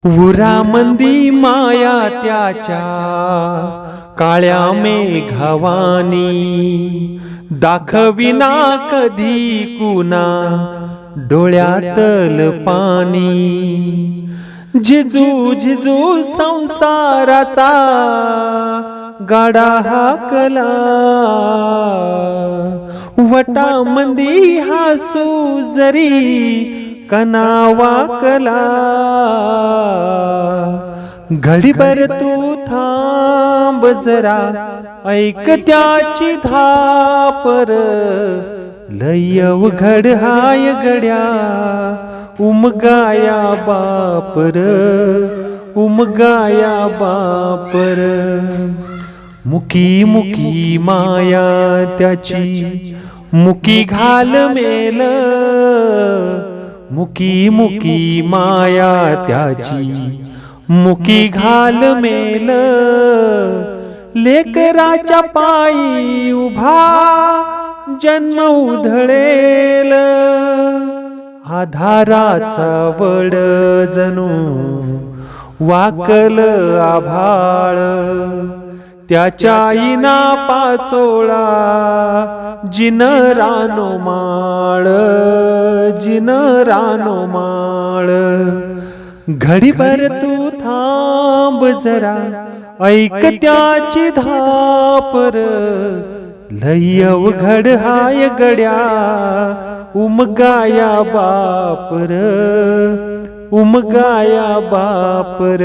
उरामंदी माया त्याच्या काळ्या मेघवानी, दाखविना कधी कुणा डोळ्यातल पाणी। जिजू जिजू संसाराचा गाडा हाकला, वटामंदी हासू जरी कना वाकला। घडीभर तू थांब जरा, ऐक त्याची धापर, लय अवघड हाय गड्या उमगाया बापर, उमगाया बापर। मुकी मुकी माया त्याची मुकी घाल मेल, मुकी मुकी माया त्याची मुकी घाल मेल। लेकराच्या पायी उभा जन्म उधळेल, आधाराचा वड जणू वाकल आभाळ। त्याच्या आईना पाचोळा जिन रानो माळ, जिन रानो माळ। घडीभर तू थांब जरा, ऐक त्याची धापर, लय अवघड हाय गड्या उमगाया बापर, उमगाया बापर।